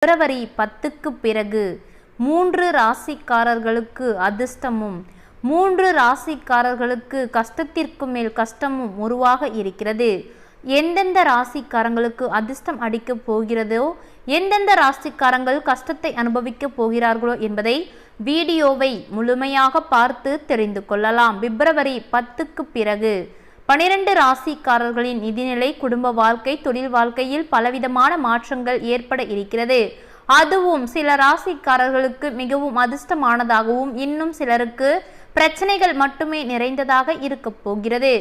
பிப்ரவரி 10க்கு பிறகு 3 ராசிக்காரர்களுக்கு அதிர்ஷ்டமும் 3 ராசிக்காரர்களுக்கு கஷ்டத்திற்கு மேல் கஷ்டமும் உருவாக இருக்கிறது. எந்தெந்த ராசிக்காரங்களுக்கு அதிர்ஷ்டம் அடிக்க போகிறதோ, எந்தெந்த ராசிக்காரங்கள் கஷ்டத்தை அனுபவிக்க போகிறார்களோ என்பதை வீடியோவை முழுமையாக பார்த்து தெரிந்து கொள்ளலாம். பிப்ரவரி 10க்கு பிறகு 12 ராசிக்காரர்களின் நிதிநிலை, குடும்ப வாழ்க்கை, தொழில் வாழ்க்கையில் பலவிதமான மாற்றங்கள் ஏற்பட இருக்கிறது. அதுவும் சில ராசிக்காரர்களுக்கு மிகவும் அதிர்ஷ்டமானதாகவும், இன்னும் சிலருக்கு பிரச்சனைகள் மட்டுமே நிறைந்ததாக இருக்க போகிறது.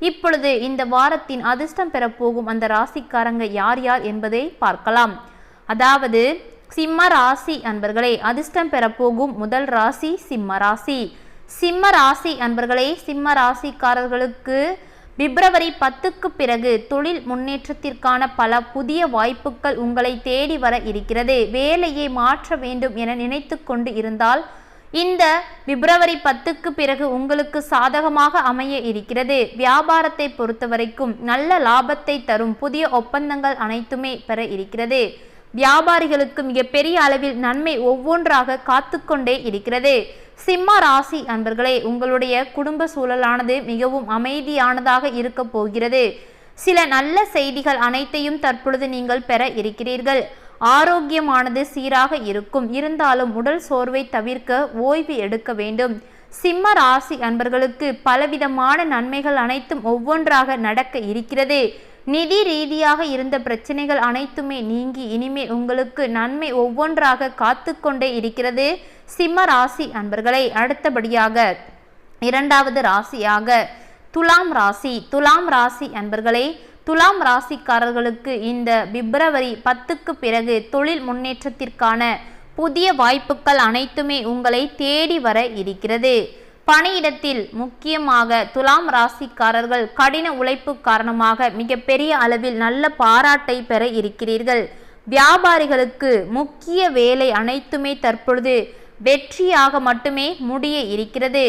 இப்பொழுது இந்த வாரத்தின் அதிர்ஷ்டம் பெறப்போகும் அந்த ராசிக்காரங்க யார் யார் என்பதை பார்க்கலாம். அதாவது சிம்ம ராசி அன்பர்களே, அதிர்ஷ்டம் பெறப்போகும் முதல் ராசி சிம்ம ராசி. சிம்ம ராசி அன்பர்களே, சிம்ம ராசிக்காரர்களுக்கு பிப்ரவரி 10க்கு பிறகு தொழில் முன்னேற்றத்திற்கான பல புதிய வாய்ப்புகள் உங்களை தேடி வர இருக்கிறது. வேலையை மாற்ற வேண்டும் என நினைத்து கொண்டு இருந்தால் இந்த பிப்ரவரி 10க்கு பிறகு உங்களுக்கு சாதகமாக அமைய இருக்கிறது. வியாபாரத்தை பொறுத்தவரைக்கும் நல்ல லாபத்தை தரும் புதிய ஒப்பந்தங்கள் அனைத்துமே பெற இருக்கிறது. வியாபாரிகளுக்கு மிகப்பெரிய அளவில் நன்மை ஒவ்வொன்றாக காத்து கொண்டே இருக்கிறது. சிம்ம ராசி அன்பர்களே, உங்களுடைய குடும்ப சூழலானது மிகவும் அமைதியானதாக இருக்க போகிறது. சில நல்ல செய்திகள் அனைத்தையும் தற்பொழுது நீங்கள் பெற இருக்கிறீர்கள். ஆரோக்கியமானது சீராக இருக்கும். இருந்தாலும் உடல் சோர்வை தவிர்க்க ஓய்வு எடுக்க வேண்டும். சிம்ம ராசி அன்பர்களுக்கு பலவிதமான நன்மைகள் அனைத்தும் ஒவ்வொன்றாக நடக்க இருக்கிறது. நிதி ரீதியாக இருந்த பிரச்சனைகள் அனைத்துமே நீங்கி இனிமேல் உங்களுக்கு நன்மை ஒவ்வொன்றாக காத்து கொண்டே இருக்கிறது. சிம்ம ராசி அன்பர்களை, அடுத்தபடியாக இரண்டாவது ராசியாக துலாம் ராசி. துலாம் ராசி அன்பர்களே, துலாம் ராசிக்காரர்களுக்கு இந்த பிப்ரவரி 10க்கு பிறகு தொழில் முன்னேற்றத்திற்கான புதிய வாய்ப்புகள் அனைத்துமே உங்களை தேடி வர இருக்கிறது. பணியிடத்தில் முக்கியமாக துலாம் ராசிக்காரர்கள் கடின உழைப்பு காரணமாக மிகப்பெரிய அளவில் நல்ல பாராட்டை பெற இருக்கிறீர்கள். வியாபாரிகளுக்கு முக்கிய வேலை அனைத்துமே தற்பொழுது வெற்றியாக மட்டுமே முடிய இருக்கிறது.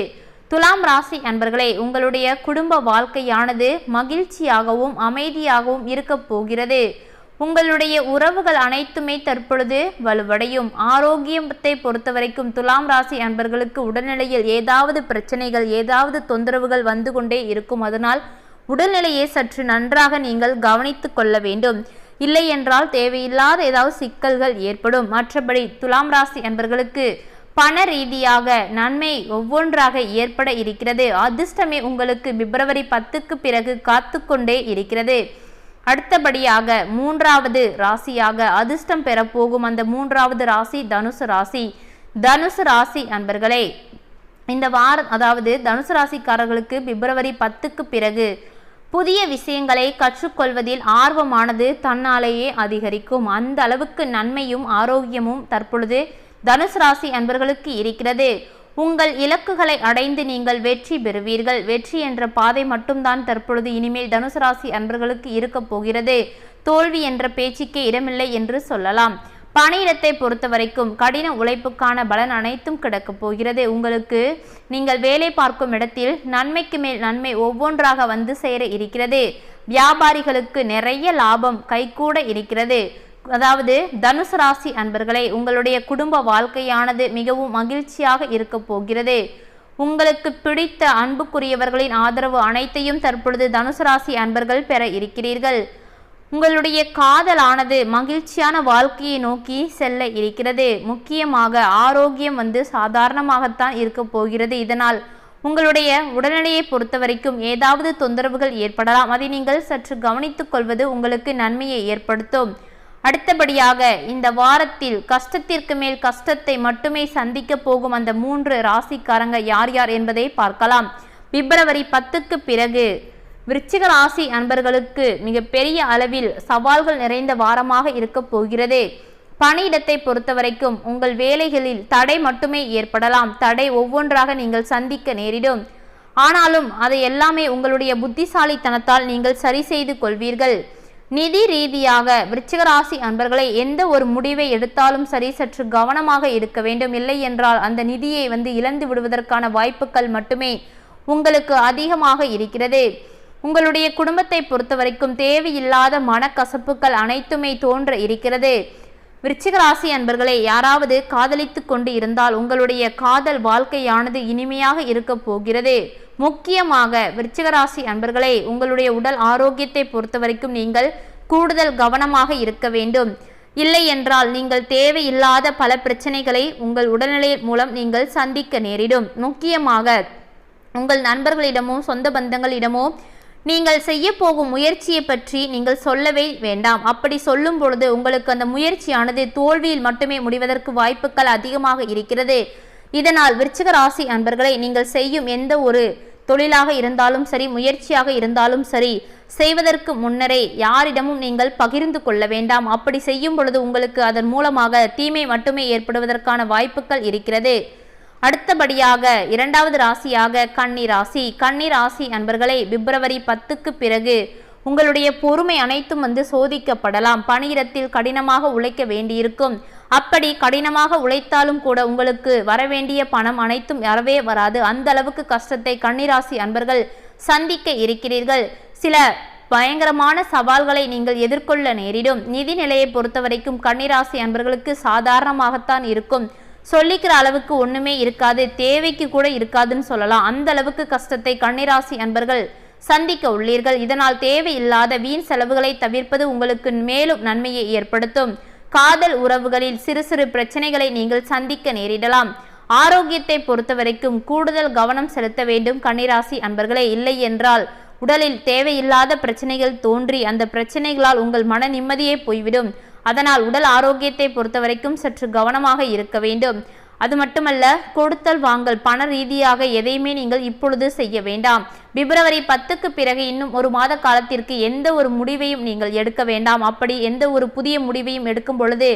துலாம் ராசி அன்பர்களே, உங்களுடைய குடும்ப வாழ்க்கையானது மகிழ்ச்சியாகவும் அமைதியாகவும் இருக்க போகிறது. உங்களுடைய உறவுகள் அனைத்துமே தற்பொழுது வலுவடையும். ஆரோக்கியத்தை பொறுத்தவரைக்கும் துலாம் ராசி அன்பர்களுக்கு உடல்நிலையில் ஏதாவது பிரச்சனைகள், ஏதாவது தொந்தரவுகள் வந்து கொண்டே இருக்கும். அதனால் உடல்நிலையை சற்று நன்றாக நீங்கள் கவனித்து கொள்ள வேண்டும். இல்லை என்றால் தேவையில்லாத ஏதாவது சிக்கல்கள் ஏற்படும். மற்றபடி துலாம் ராசி அன்பர்களுக்கு பண ரீதியாக நன்மை ஒவ்வொன்றாக ஏற்பட இருக்கிறது. அதிர்ஷ்டமே உங்களுக்கு பிப்ரவரி 10க்கு பிறகு காத்து கொண்டே இருக்கிறது. அடுத்தபடியாக மூன்றாவது ராசியாக அதிர்ஷ்டம் பெறப்போகும் அந்த மூன்றாவது ராசி தனுசு ராசி. தனுசு ராசி அன்பர்களே, இந்த வாரம் அதாவது தனுசு ராசிக்காரர்களுக்கு பிப்ரவரி 10க்கு பிறகு புதிய விஷயங்களை கற்றுக்கொள்வதில் ஆர்வமானது தன்னாலேயே அதிகரிக்கும். அந்த அளவுக்கு நன்மையும் ஆரோக்கியமும் தற்பொழுது தனுசு ராசி அன்பர்களுக்கு இருக்கிறது. உங்கள் இலக்குகளை அடைந்து நீங்கள் வெற்றி பெறுவீர்கள். வெற்றி என்ற பாதை மட்டும்தான் தற்பொழுது இனிமேல் தனுசு ராசி அன்பர்களுக்கு இருக்க போகிறது. தோல்வி என்ற பேச்சுக்கே இடமில்லை என்று சொல்லலாம். பணியிடத்தை பொறுத்த வரைக்கும் கடின உழைப்புக்கான பலன் அனைத்தும் கிடைக்கப் போகிறது. உங்களுக்கு நீங்கள் வேலை பார்க்கும் இடத்தில் நன்மைக்கு மேல் நன்மை ஒவ்வொன்றாக வந்து சேர இருக்கிறது. வியாபாரிகளுக்கு நிறைய லாபம் கைகூட இருக்கிறது. அதாவது தனுசு ராசி அன்பர்களே, உங்களுடைய குடும்ப வாழ்க்கையானது மிகவும் மகிழ்ச்சியாக இருக்க போகிறது. உங்களுக்கு பிடித்த அன்புக்குரியவர்களின் ஆதரவு அனைத்தையும் தற்பொழுது தனுசு ராசி அன்பர்கள் பெற இருக்கிறீர்கள். உங்களுடைய காதலானது மகிழ்ச்சியான வாழ்க்கையை நோக்கி செல்ல இருக்கிறது. முக்கியமாக ஆரோக்கியம் சாதாரணமாகத்தான் இருக்க போகிறது. இதனால் உங்களுடைய உடல்நிலையை பொறுத்த வரைக்கும் ஏதாவது தொந்தரவுகள் ஏற்படலாம். அதை நீங்கள் சற்று கவனித்துக் கொள்வது உங்களுக்கு நன்மையை ஏற்படுத்தும். அடுத்தபடியாக இந்த வாரத்தில் கஷ்டத்திற்கு மேல் கஷ்டத்தை மட்டுமே சந்திக்க போகும் அந்த 3 ராசிக்காரங்க யார் யார் என்பதை பார்க்கலாம். பிப்ரவரி 10க்கு பிறகு விருச்சிக ராசி அன்பர்களுக்கு மிகப்பெரிய அளவில் சவால்கள் நிறைந்த வாரமாக இருக்க போகிறது. பணியிடத்தை பொறுத்தவரைக்கும் உங்கள் வேலைகளில் தடை மட்டுமே ஏற்படலாம். தடை ஒவ்வொன்றாக நீங்கள் சந்திக்க நேரிடும். ஆனாலும் அதை எல்லாமே உங்களுடைய புத்திசாலித்தனத்தால் நீங்கள் சரி செய்து கொள்வீர்கள். நிதி ரீதியாக விருச்சிக ராசி அன்பர்களை எந்த ஒரு முடிவை எடுத்தாலும் சரி சற்று கவனமாக இருக்க வேண்டும். இல்லை என்றால் அந்த நிதியை இழந்து விடுவதற்கான வாய்ப்புகள் மட்டுமே உங்களுக்கு அதிகமாக இருக்கிறது. உங்களுடைய குடும்பத்தை பொறுத்தவரைக்கும் தேவையில்லாத மனக்கசப்புகள் அனைத்துமே தோன்ற இருக்கிறது. விருச்சிக ராசி அன்பர்களே, யாராவது காதலித்து கொண்டு இருந்தால் உங்களுடைய காதல் வாழ்க்கையானது இனிமையாக இருக்க போகிறது. முக்கியமாக விருச்சிக ராசி அன்பர்களே, உங்களுடைய உடல் ஆரோக்கியத்தை பொறுத்த வரைக்கும் நீங்கள் கூடுதல் கவனமாக இருக்க வேண்டும். இல்லை என்றால் நீங்கள் தேவையில்லாத பல பிரச்சனைகளை உங்கள் உடல்நிலை மூலம் நீங்கள் சந்திக்க நேரிடும். முக்கியமாக உங்கள் நண்பர்களிடமோ சொந்த பந்தங்களிடமோ நீங்கள் செய்ய போகும் முயற்சியை பற்றி நீங்கள் சொல்லவே வேண்டாம். அப்படி சொல்லும் பொழுது உங்களுக்கு அந்த முயற்சியானது தோல்வியில் மட்டுமே முடிவதற்கு வாய்ப்புகள் அதிகமாக இருக்கிறது. இதனால் விருச்சிக ராசி அன்பர்களை, நீங்கள் செய்யும் எந்த ஒரு தொழிலாக இருந்தாலும் சரி, முயற்சியாக இருந்தாலும் சரி, செய்வதற்கு முன்னரே யாரிடமும் நீங்கள் பகிர்ந்து கொள்ள வேண்டாம். அப்படி செய்யும் பொழுது உங்களுக்கு அதன் மூலமாக தீமை மட்டுமே ஏற்படுவதற்கான வாய்ப்புகள் இருக்கிறது. அடுத்தபடியாக இரண்டாவது ராசியாக கன்னி ராசி. கன்னி ராசி அன்பர்களை, பிப்ரவரி 10க்கு பிறகு உங்களுடைய பொறுமை அனைத்தும் சோதிக்கப்படலாம். பணியிடத்தில் கடினமாக உழைக்க வேண்டியிருக்கும். அப்படி கடினமாக உழைத்தாலும் கூட உங்களுக்கு வரவேண்டிய பணம் அனைத்தும் வரவே வராது. அந்த அளவுக்கு கஷ்டத்தை கன்னிராசி அன்பர்கள் சந்திக்க இருக்கிறீர்கள். சில பயங்கரமான சவால்களை நீங்கள் எதிர்கொள்ள நேரிடும். நிதி நிலையை பொறுத்த வரைக்கும் கன்னிராசி அன்பர்களுக்கு சாதாரணமாகத்தான் இருக்கும். சொல்லிக்கிற அளவுக்கு ஒண்ணுமே இருக்காது, தேவைக்கு கூட இருக்காதுன்னு சொல்லலாம். அந்த அளவுக்கு கஷ்டத்தை கன்னிராசி அன்பர்கள் சந்திக்க உள்ளீர்கள். இதனால் தேவையில்லாத வீண் செலவுகளை தவிர்ப்பது உங்களுக்கு மேலும் நன்மையை ஏற்படுத்தும். காதல் உறவுகளில் சிறு சிறு பிரச்சனைகளை நீங்கள் சந்திக்க நேரிடலாம். ஆரோக்கியத்தை பொறுத்த வரைக்கும் கூடுதல் கவனம் செலுத்த வேண்டும் கன்னிராசி அன்பர்களே. இல்லை என்றால் உடலில் தேவையில்லாத பிரச்சனைகள் தோன்றி அந்த பிரச்சனைகளால் உங்கள் மன நிம்மதியே போய்விடும். அதனால் உடல் ஆரோக்கியத்தை பொறுத்த வரைக்கும் சற்று கவனமாக இருக்க வேண்டும். அது மட்டுமல்ல, கொடுத்தல் வாங்கல் பண ரீதியாக எதையுமே நீங்கள் இப்பொழுது செய்ய வேண்டாம். பிப்ரவரி 10க்கு பிறகு இன்னும் ஒரு மாத காலத்திற்கு எந்த ஒரு முடிவையும் நீங்கள் எடுக்க வேண்டாம். அப்படி எந்த ஒரு புதிய முடிவையும் எடுக்கும் பொழுது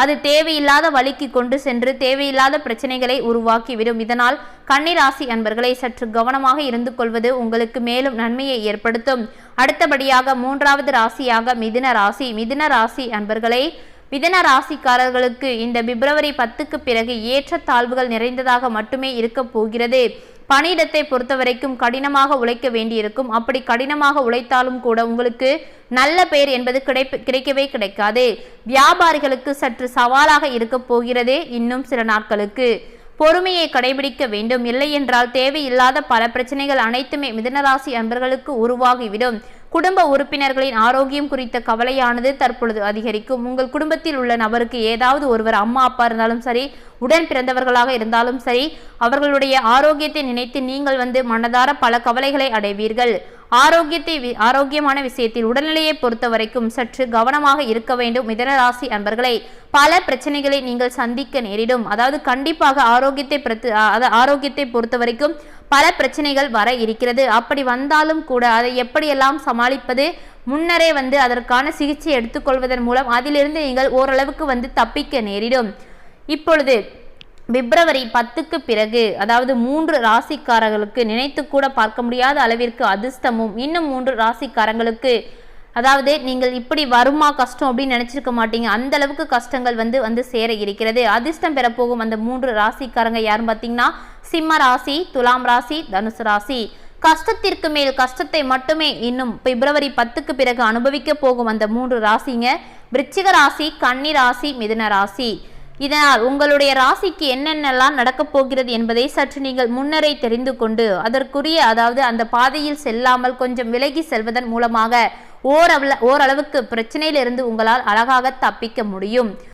அது தேவையில்லாத வழிக்கு கொண்டு சென்று தேவையில்லாத பிரச்சனைகளை உருவாக்கிவிடும். இதனால் கன்னிராசி அன்பர்களை சற்று கவனமாக இருந்து கொள்வது உங்களுக்கு மேலும் நன்மையை ஏற்படுத்தும். அடுத்தபடியாக மூன்றாவது ராசியாக மிதுன ராசி. மிதுன ராசி அன்பர்களை, மிதுன ராசிக்காரர்களுக்கு இந்த பிப்ரவரி 10க்கு பிறகு ஏற்றத்தாழ்வுகள் நிறைந்ததாக மட்டுமே இருக்க போகிறது. பணியிடத்தை பொறுத்த வரைக்கும் கடினமாக உழைக்க வேண்டியிருக்கும். அப்படி கடினமாக உழைத்தாலும் கூட உங்களுக்கு நல்ல பெயர் என்பது கிடைக்கவே கிடைக்காது. வியாபாரிகளுக்கு சற்று சவாலாக இருக்க போகிறது. இன்னும் சில நாட்களுக்கு பொறுமையை கடைபிடிக்க வேண்டும். இல்லை என்றால் தேவையில்லாத பல பிரச்சனைகள் அனைத்துமே மிதுனராசி அன்பர்களுக்கு உருவாகிவிடும். குடும்ப உறுப்பினர்களின் ஆரோக்கியம் குறித்த கவலையானது தற்பொழுது அதிகரிக்கும். உங்கள் குடும்பத்தில் உள்ள நபருக்கு ஏதாவது ஒருவர், அம்மா அப்பா இருந்தாலும் சரி, உடன் பிறந்தவர்களாக இருந்தாலும் சரி, அவர்களுடைய ஆரோக்கியத்தை நினைத்து நீங்கள் மனதார பல கவலைகளை அடைவீர்கள். ஆரோக்கியமான விஷயத்தில் உடல்நிலையை பொறுத்த வரைக்கும் சற்று கவனமாக இருக்க வேண்டும். மிதுன ராசி அன்பர்களை, பல பிரச்சனைகளை நீங்கள் சந்திக்க நேரிடும். அதாவது கண்டிப்பாக ஆரோக்கியத்தை பொறுத்த வரைக்கும் பல பிரச்சனைகள் வர இருக்கிறது. அப்படி வந்தாலும் கூட அதை எப்படியெல்லாம் சமாளிப்பது, முன்னரே அதற்கான சிகிச்சை எடுத்துக்கொள்வதன் மூலம் அதிலிருந்து நீங்கள் ஓரளவுக்கு தப்பிக்க நேரிடும். இப்பொழுது பிப்ரவரி 10க்கு பிறகு, அதாவது 3 ராசிக்காரர்களுக்கு நினைத்து கூட பார்க்க முடியாத அளவிற்கு அதிர்ஷ்டமும், இன்னும் 3 ராசிக்காரங்களுக்கு, அதாவது நீங்கள் இப்படி வருமா கஷ்டம் அப்படின்னு நினைச்சிருக்க மாட்டீங்க, அந்த அளவுக்கு கஷ்டங்கள் வந்து சேர இருக்கிறது. அதிர்ஷ்டம் பெறப்போகும் அந்த 3 ராசிக்காரங்க யாருன்னு பார்த்தீங்கன்னா சிம்ம ராசி, துலாம் ராசி, தனுசு ராசி. கஷ்டத்திற்கு மேல் கஷ்டத்தை மட்டுமே இன்னும் பிப்ரவரி 10க்கு பிறகு அனுபவிக்க போகும் அந்த 3 ராசிங்க விருச்சிக ராசி, கன்னி ராசி, மிதுன ராசி. இதனால் உங்களுடைய ராசிக்கு என்னென்னலாம் நடக்கப் போகிறது என்பதை சற்று நீங்கள் முன்னரே தெரிந்து கொண்டு அதற்குரிய, அதாவது அந்த பாதையில் செல்லாமல் கொஞ்சம் விலகி செல்வதன் மூலமாக ஓரளவுக்கு பிரச்சனையிலிருந்து உங்களால் அழகாக தப்பிக்க முடியும்.